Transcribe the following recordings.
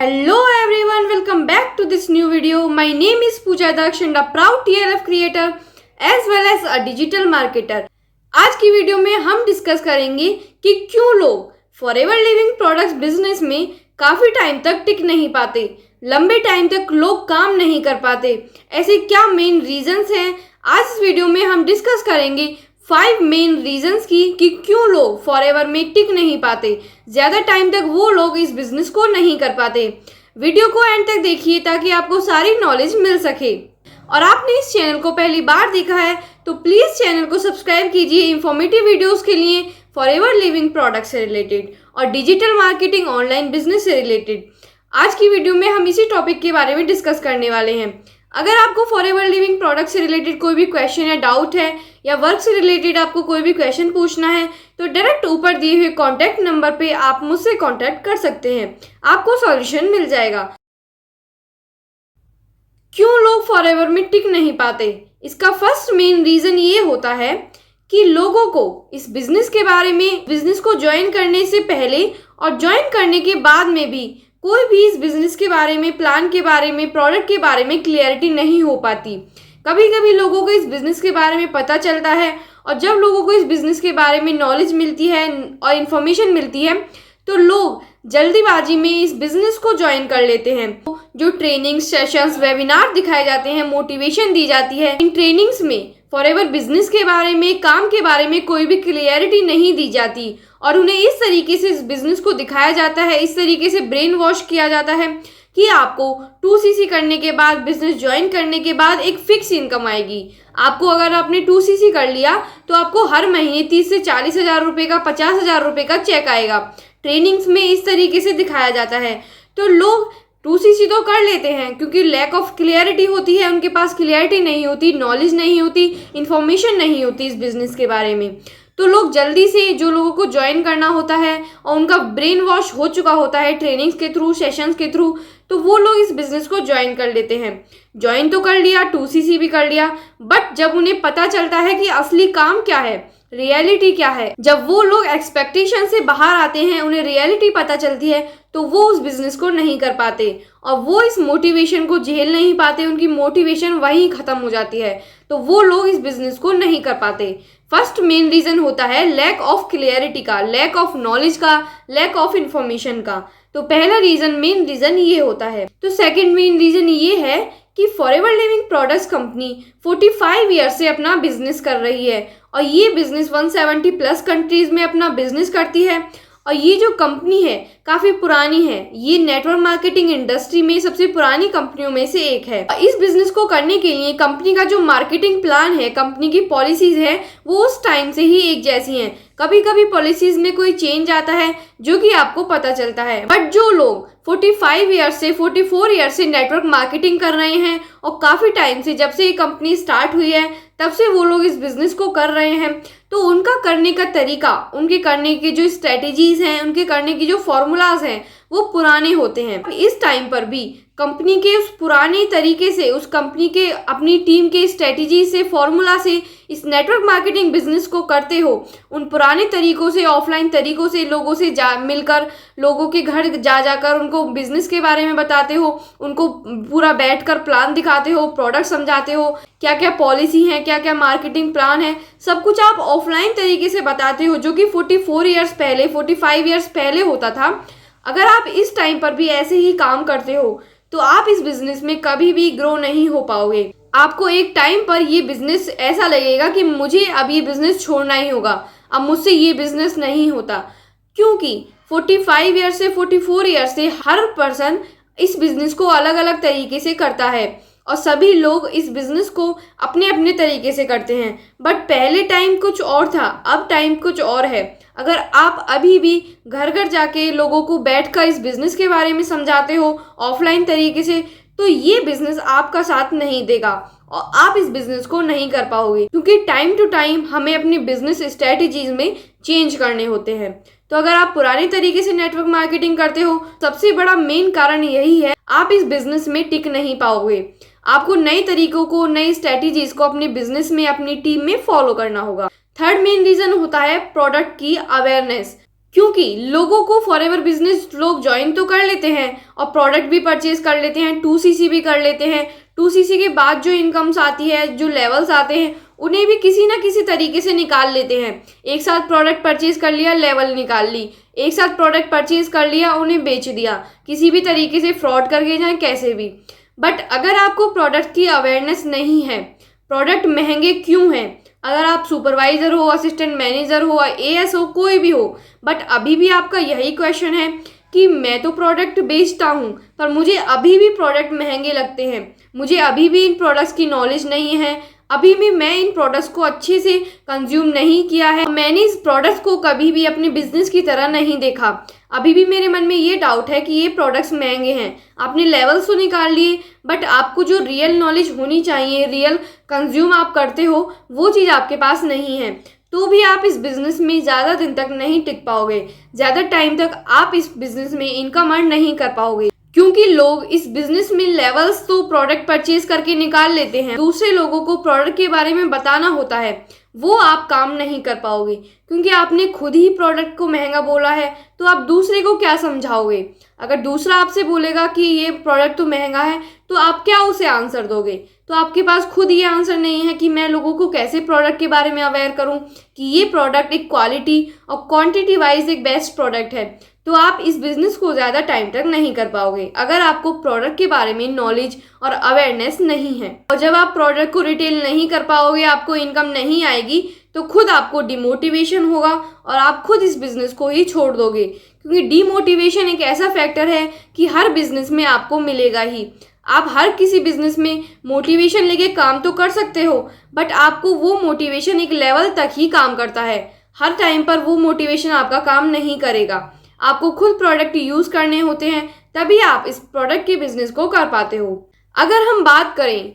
Hello everyone, welcome back to this new video. My name is Pooja Daksh and a proud TLF creator as well as a digital marketer. आज की video में हम discuss करेंगे कि क्यों लोग forever living products business में काफ़ी टाइम तक टिक नहीं पाते, लंबे टाइम तक लोग काम नहीं कर पाते। ऐसे क्या मेन रीजंस हैं, आज इस वीडियो में हम डिस्कस करेंगे 5 मेन रीजंस की कि क्यों लोग फॉरएवर में टिक नहीं पाते, ज़्यादा टाइम तक वो लोग इस बिजनेस को नहीं कर पाते। वीडियो को एंड तक देखिए ताकि आपको सारी नॉलेज मिल सके। और आपने इस चैनल को पहली बार देखा है तो प्लीज़ चैनल को सब्सक्राइब कीजिए इंफॉर्मेटिव वीडियोस के लिए, फॉरएवर लिविंग प्रोडक्ट से रिलेटेड और डिजिटल मार्केटिंग ऑनलाइन बिजनेस से रिलेटेड। आज की वीडियो में हम इसी टॉपिक के बारे में डिस्कस करने वाले हैं। अगर आपको फॉरएवर लिविंग प्रोडक्ट से रिलेटेड कोई भी क्वेश्चन या डाउट है या वर्क से रिलेटेड आपको कोई भी क्वेश्चन पूछना है तो डायरेक्ट ऊपर दिए हुए कॉन्टैक्ट नंबर पे आप मुझसे कॉन्टैक्ट कर सकते हैं, आपको सॉल्यूशन मिल जाएगा। क्यों लोग फॉरएवर में टिक नहीं पाते? इसका फर्स्ट मेन रीज़न ये होता है कि लोगों को इस बिज़नेस के बारे में, बिज़नेस को ज्वाइन करने से पहले और ज्वाइन करने के बाद में भी कोई भी इस बिज़नेस के बारे में, प्लान के बारे में, प्रोडक्ट के बारे में क्लियरिटी नहीं हो पाती। कभी कभी लोगों को इस बिज़नेस के बारे में पता चलता है और जब लोगों को इस बिज़नेस के बारे में नॉलेज मिलती है और इन्फॉर्मेशन मिलती है तो लोग जल्दीबाजी में इस बिज़नेस को ज्वाइन कर लेते हैं। जो ट्रेनिंग सेशंस, वेबिनार दिखाए जाते हैं, मोटिवेशन दी जाती है, इन ट्रेनिंग्स में फॉरएवर बिजनेस के बारे में, काम के बारे में कोई भी क्लियरिटी नहीं दी जाती और उन्हें इस तरीके से इस बिज़नेस को दिखाया जाता है, इस तरीके से ब्रेन वॉश किया जाता है कि आपको 2cc करने के बाद, बिजनेस ज्वाइन करने के बाद एक फिक्स इनकम आएगी। आपको अगर आपने 2cc कर लिया तो आपको हर महीने 30 से 40 हज़ार रुपये का, 50 हज़ार रुपये का चेक आएगा। ट्रेनिंग्स में इस तरीके से दिखाया जाता है तो लोग 2cc तो कर लेते हैं क्योंकि लैक ऑफ क्लियरिटी होती है, उनके पास क्लियरिटी नहीं होती, नॉलेज नहीं होती, इन्फॉर्मेशन नहीं होती इस बिज़नेस के बारे में। तो लोग जल्दी से, जो लोगों को ज्वाइन करना होता है और उनका ब्रेन वॉश हो चुका होता है ट्रेनिंग्स के थ्रू, सेशंस के थ्रू, तो वो लोग इस बिज़नेस को ज्वाइन कर लेते हैं। ज्वाइन तो कर लिया, 2cc भी कर लिया, बट जब उन्हें पता चलता है कि असली काम क्या है, रियलिटी क्या है, जब वो लोग एक्सपेक्टेशन से बाहर आते हैं, उन्हें रियलिटी पता चलती है तो वो उस बिज़नेस को नहीं कर पाते और वो इस मोटिवेशन को झेल नहीं पाते, उनकी मोटिवेशन वहीं ख़त्म हो जाती है, तो वो लोग इस बिज़नेस को नहीं कर पाते। फर्स्ट मेन रीज़न होता है लैक ऑफ क्लियरिटी का, लैक ऑफ नॉलेज का, लैक ऑफ इंफॉर्मेशन का। तो पहला रीज़न, मेन रीज़न ये होता है। तो सेकंड मेन रीज़न ये है कि forever living products company 45 year से अपना बिजनेस कर रही है और ये बिजनेस 170 प्लस कंट्रीज़ में अपना बिजनेस करती है और ये जो कंपनी है काफ़ी पुरानी है, ये नेटवर्क मार्केटिंग इंडस्ट्री में सबसे पुरानी कंपनियों में से एक है। इस बिज़नेस को करने के लिए कंपनी का जो मार्केटिंग प्लान है, कंपनी की पॉलिसीज़ है, वो उस टाइम से ही एक जैसी हैं। कभी कभी पॉलिसीज़ में कोई चेंज आता है जो कि आपको पता चलता है, बट जो लोग 45 ईयर से 44 ईयर से नेटवर्क मार्केटिंग कर रहे हैं और काफ़ी टाइम से, जब से ये कंपनी स्टार्ट हुई है तब से वो लोग इस बिज़नेस को कर रहे हैं, तो उनका करने का तरीका, उनके करने की जो स्ट्रेटेजीज़ हैं, उनके करने की जो फॉर्मूलाज हैं वो पुराने होते हैं। इस टाइम पर भी कंपनी के उस पुराने तरीके से, उस कंपनी के अपनी टीम के स्ट्रेटेजी से, फॉर्मूला से इस नेटवर्क मार्केटिंग बिजनेस को करते हो, उन पुराने तरीकों से, ऑफलाइन तरीकों से लोगों से मिलकर, लोगों के घर जाकर उनको बिजनेस के बारे में बताते हो, उनको पूरा बैठकर प्लान दिखाते हो, प्रोडक्ट समझाते हो, क्या क्या पॉलिसी है, क्या क्या मार्केटिंग प्लान है, सब कुछ आप ऑफलाइन तरीके से बताते हो, जो कि 44 ईयर्स पहले, 45 ईयर्स पहले होता था। अगर आप इस टाइम पर भी ऐसे ही काम करते हो तो आप इस बिज़नेस में कभी भी ग्रो नहीं हो पाओगे। आपको एक टाइम पर ये बिज़नेस ऐसा लगेगा कि मुझे अब ये बिज़नेस छोड़ना ही होगा, अब मुझसे ये बिज़नेस नहीं होता, क्योंकि 45 ईयर से 44 ईयर से हर पर्सन इस बिज़नेस को अलग अलग तरीके से करता है और सभी लोग इस बिज़नेस को अपने अपने तरीके से करते हैं। बट पहले टाइम कुछ और था, अब टाइम कुछ और है। अगर आप अभी भी घर घर जाके लोगों को बैठकर इस बिज़नेस के बारे में समझाते हो ऑफलाइन तरीके से, तो ये बिज़नेस आपका साथ नहीं देगा और आप इस बिज़नेस को नहीं कर पाओगे, क्योंकि टाइम टू टाइम हमें अपनी बिज़नेस स्ट्रेटजीज में चेंज करने होते हैं। तो अगर आप पुराने तरीके से नेटवर्क मार्केटिंग करते हो, सबसे बड़ा मेन कारण यही है, आप इस बिज़नेस में टिक नहीं पाओगे। आपको नए तरीकों को, नई स्ट्रेटजीज को अपने बिज़नेस में, अपनी टीम में फॉलो करना होगा। थर्ड मेन रीज़न होता है प्रोडक्ट की अवेयरनेस। क्योंकि लोगों को फॉरएवर बिजनेस लोग ज्वाइन तो कर लेते हैं और प्रोडक्ट भी परचेज कर लेते हैं, 2cc भी कर लेते हैं। 2cc के बाद जो इनकम्स आती है, जो लेवल्स आते हैं, उन्हें भी किसी ना किसी तरीके से निकाल लेते हैं। एक साथ प्रोडक्ट परचेज कर लिया, लेवल निकाल ली, एक साथ प्रोडक्ट परचेज कर लिया, उन्हें बेच दिया, किसी भी तरीके से फ्रॉड करके जाए, कैसे भी। बट अगर आपको प्रोडक्ट की अवेयरनेस नहीं है, प्रोडक्ट महंगे क्यों हैं, अगर आप सुपरवाइजर हो, असिस्टेंट मैनेजर हो, एएस हो, कोई भी हो, बट अभी भी आपका यही क्वेश्चन है कि मैं तो प्रोडक्ट बेचता हूँ पर मुझे अभी भी प्रोडक्ट महंगे लगते हैं, मुझे अभी भी इन प्रोडक्ट्स की नॉलेज नहीं है, अभी भी मैं इन प्रोडक्ट्स को अच्छे से कंज्यूम नहीं किया है, मैंने इस प्रोडक्ट्स को कभी भी अपने बिजनेस की तरह नहीं देखा, अभी भी मेरे मन में ये डाउट है कि ये प्रोडक्ट्स महंगे हैं। आपने लेवल्स तो निकाल लिए, बट आपको जो रियल नॉलेज होनी चाहिए, रियल कंज्यूम आप करते हो, वो चीज़ आपके पास नहीं है, तो भी आप इस बिज़नेस में ज़्यादा दिन तक नहीं टिक पाओगे, ज़्यादा टाइम तक आप इस बिज़नेस में इनकम अर्न नहीं कर पाओगे। क्योंकि लोग इस बिजनेस में लेवल्स तो प्रोडक्ट परचेज करके निकाल लेते हैं, दूसरे लोगों को प्रोडक्ट के बारे में बताना होता है, वो आप काम नहीं कर पाओगे। क्योंकि आपने खुद ही प्रोडक्ट को महंगा बोला है तो आप दूसरे को क्या समझाओगे। अगर दूसरा आपसे बोलेगा कि ये प्रोडक्ट तो महंगा है तो आप क्या उसे आंसर दोगे। तो आपके पास खुद ये आंसर नहीं है कि मैं लोगों को कैसे प्रोडक्ट के बारे में अवेयर करूं कि ये प्रोडक्ट एक क्वालिटी और क्वांटिटी वाइज एक बेस्ट प्रोडक्ट है, तो आप इस बिज़नेस को ज़्यादा टाइम तक नहीं कर पाओगे अगर आपको प्रोडक्ट के बारे में नॉलेज और अवेयरनेस नहीं है। और जब आप प्रोडक्ट को रिटेल नहीं कर पाओगे, आपको इनकम नहीं आएगी, तो खुद आपको डिमोटिवेशन होगा और आप खुद इस बिज़नेस को ही छोड़ दोगे। क्योंकि डिमोटिवेशन एक ऐसा फैक्टर है कि हर बिज़नेस में आपको मिलेगा ही। आप हर किसी बिज़नेस में मोटिवेशन लेके काम तो कर सकते हो, बट आपको वो मोटिवेशन एक लेवल तक ही काम करता है, हर टाइम पर वो मोटिवेशन आपका काम नहीं करेगा। आपको खुद प्रोडक्ट यूज़ करने होते हैं, तभी आप इस प्रोडक्ट के बिजनेस को कर पाते हो। अगर हम बात करें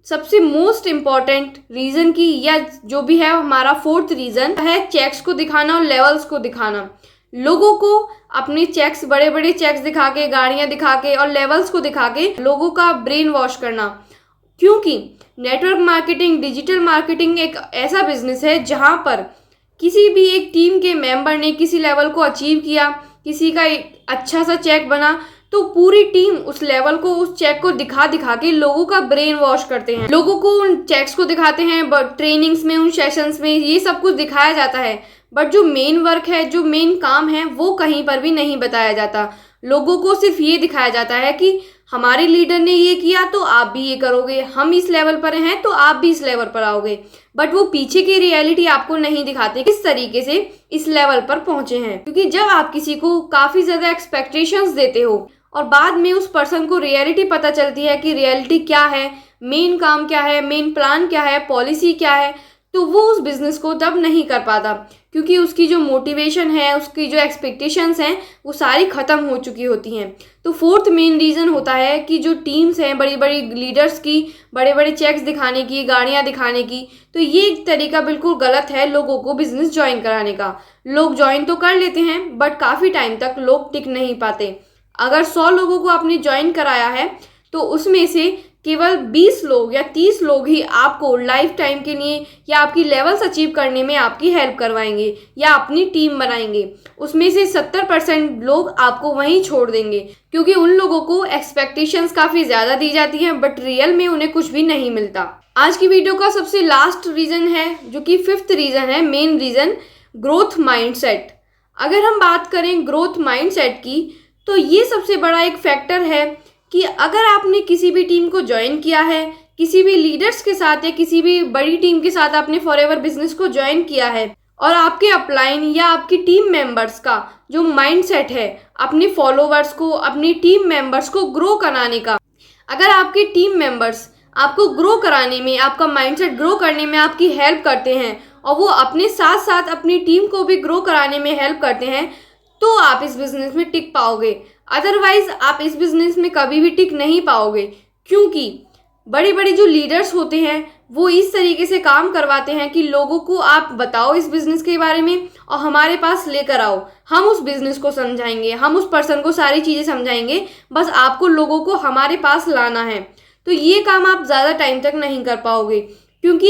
सबसे मोस्ट इम्पॉर्टेंट रीज़न की, या जो भी है हमारा फोर्थ रीज़न है, चेक्स को दिखाना और लेवल्स को दिखाना। लोगों को अपने चेक्स, बड़े बड़े चेक्स दिखा के, गाड़ियाँ दिखा के और लेवल्स को दिखा के लोगों का ब्रेन वॉश करना। क्योंकि नेटवर्क मार्केटिंग, डिजिटल मार्केटिंग एक ऐसा बिजनेस है जहाँ पर किसी भी एक टीम के मेंबर ने किसी लेवल को अचीव किया, किसी का एक अच्छा सा चेक बना, तो पूरी टीम उस लेवल को, उस चेक को दिखा दिखा के लोगों का ब्रेन वॉश करते हैं, लोगों को उन चेक्स को दिखाते हैं, ट्रेनिंग्स में, उन सेशंस में ये सब कुछ दिखाया जाता है। बट जो मेन वर्क है, जो मेन काम है, वो कहीं पर भी नहीं बताया जाता। लोगों को सिर्फ ये दिखाया जाता है कि हमारे लीडर ने ये किया तो आप भी ये करोगे, हम इस लेवल पर हैं तो आप भी इस लेवल पर आओगे। बट वो पीछे की रियलिटी आपको नहीं दिखाते, किस तरीके से इस लेवल पर पहुंचे हैं। क्योंकि जब आप किसी को काफ़ी ज़्यादा एक्सपेक्टेशंस देते हो और बाद में उस पर्सन को रियलिटी पता चलती है कि रियलिटी क्या है, मेन काम क्या है, मेन प्लान क्या है, पॉलिसी क्या है, तो वो उस बिज़नेस को तब नहीं कर पाता। क्योंकि उसकी जो मोटिवेशन है, उसकी जो एक्सपेक्टेशंस हैं, वो सारी ख़त्म हो चुकी होती हैं। तो फोर्थ मेन रीज़न होता है कि जो टीम्स हैं, बड़ी बड़ी लीडर्स की, बड़े बड़े चेक्स दिखाने की, गाड़ियाँ दिखाने की, तो ये एक तरीका बिल्कुल गलत है लोगों को बिज़नेस ज्वाइन कराने का। लोग ज्वाइन तो कर लेते हैं, बट काफ़ी टाइम तक लोग टिक नहीं पाते। अगर 100 लोगों को आपने ज्वाइन कराया है तो उसमें से केवल 20 लोग या 30 लोग ही आपको लाइफ टाइम के लिए या आपकी लेवल्स अचीव करने में आपकी हेल्प करवाएंगे या अपनी टीम बनाएंगे। उसमें से 70% लोग आपको वहीं छोड़ देंगे, क्योंकि उन लोगों को एक्सपेक्टेशंस काफ़ी ज़्यादा दी जाती हैं, बट रियल में उन्हें कुछ भी नहीं मिलता। आज की वीडियो का सबसे लास्ट रीज़न है, जो कि 5th रीज़न है, मेन रीज़न, ग्रोथ माइंडसेट। अगर हम बात करें ग्रोथ माइंडसेट की, तो ये सबसे बड़ा एक फैक्टर है कि अगर आपने किसी भी टीम को ज्वाइन किया है, किसी भी लीडर्स के साथ या किसी भी बड़ी टीम के साथ आपने फॉरएवर बिजनेस को ज्वाइन किया है, और आपके अपलाइन या आपकी टीम मेंबर्स का जो माइंडसेट है अपने फॉलोवर्स को, अपनी टीम मेंबर्स को ग्रो कराने का, अगर आपके टीम मेंबर्स आपको ग्रो कराने में, आपका माइंडसेट ग्रो करने में आपकी हेल्प करते हैं और वो अपने साथ साथ अपनी टीम को भी ग्रो कराने में हेल्प करते हैं, तो आप इस बिज़नेस में टिक पाओगे। अदरवाइज आप इस बिज़नेस में कभी भी टिक नहीं पाओगे। क्योंकि बड़ी बड़ी जो लीडर्स होते हैं वो इस तरीके से काम करवाते हैं कि लोगों को आप बताओ इस बिज़नेस के बारे में और हमारे पास लेकर आओ, हम उस बिज़नेस को समझाएंगे, हम उस पर्सन को सारी चीज़ें समझाएंगे, बस आपको लोगों को हमारे पास लाना है। तो ये काम आप ज़्यादा टाइम तक नहीं कर पाओगे, क्योंकि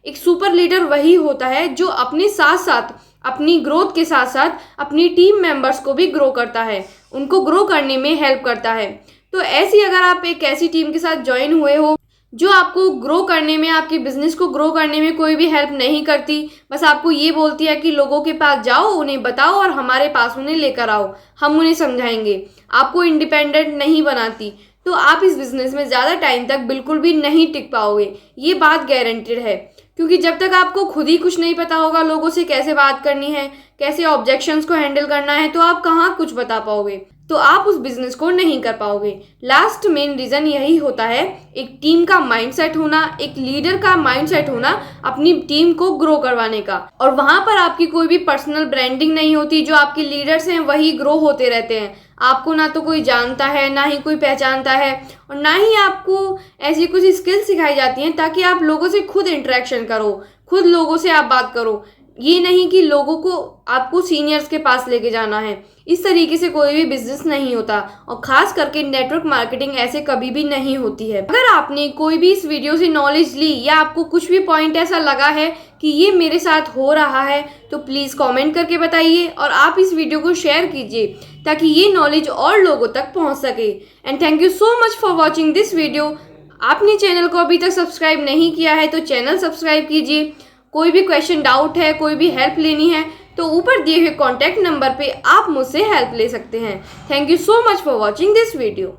एक सुपर लीडर वही होता है जो अपने साथ साथ अपनी ग्रोथ के साथ साथ अपनी टीम मेंबर्स को भी ग्रो करता है, उनको ग्रो करने में हेल्प करता है। तो ऐसी अगर आप एक ऐसी टीम के साथ ज्वाइन हुए हो जो आपको ग्रो करने में, आपके बिजनेस को ग्रो करने में कोई भी हेल्प नहीं करती, बस आपको ये बोलती है कि लोगों के पास जाओ, उन्हें बताओ और हमारे पास उन्हें लेकर आओ, हम उन्हें समझाएंगे, आपको इंडिपेंडेंट नहीं बनाती, तो आप इस बिजनेस में ज़्यादा टाइम तक बिल्कुल भी नहीं टिक पाओगे। ये बात गारंटेड है, क्योंकि जब तक आपको खुद ही कुछ नहीं पता होगा लोगों से कैसे बात करनी है, कैसे ऑब्जेक्शंस को हैंडल करना है, तो आप कहाँ कुछ बता पाओगे, तो आप उस बिजनेस को नहीं कर पाओगे। लास्ट मेन रीज़न यही होता है, एक टीम का माइंडसेट होना, एक लीडर का माइंडसेट होना अपनी टीम को ग्रो करवाने का। और वहाँ पर आपकी कोई भी पर्सनल ब्रांडिंग नहीं होती, जो आपके लीडर्स हैं वही ग्रो होते रहते हैं। आपको ना तो कोई जानता है, ना ही कोई पहचानता है, और ना ही आपको ऐसी कुछ स्किल्स सिखाई जाती हैं ताकि आप लोगों से खुद इंटरेक्शन करो, खुद लोगों से आप बात करो। ये नहीं कि लोगों को आपको सीनियर्स के पास लेके जाना है। इस तरीके से कोई भी बिजनेस नहीं होता, और ख़ास करके नेटवर्क मार्केटिंग ऐसे कभी भी नहीं होती है। अगर आपने कोई भी इस वीडियो से नॉलेज ली या आपको कुछ भी पॉइंट ऐसा लगा है कि ये मेरे साथ हो रहा है, तो प्लीज़ कमेंट करके बताइए और आप इस वीडियो को शेयर कीजिए ताकि ये नॉलेज और लोगों तक पहुँच सके। And thank you so much for watching this video. आपने चैनल को अभी तक सब्सक्राइब नहीं किया है तो चैनल सब्सक्राइब कीजिए। कोई भी क्वेश्चन, डाउट है, कोई भी हेल्प लेनी है तो ऊपर दिए हुए कॉन्टैक्ट नंबर पे आप मुझसे हेल्प ले सकते हैं। Thank you so much for watching this video.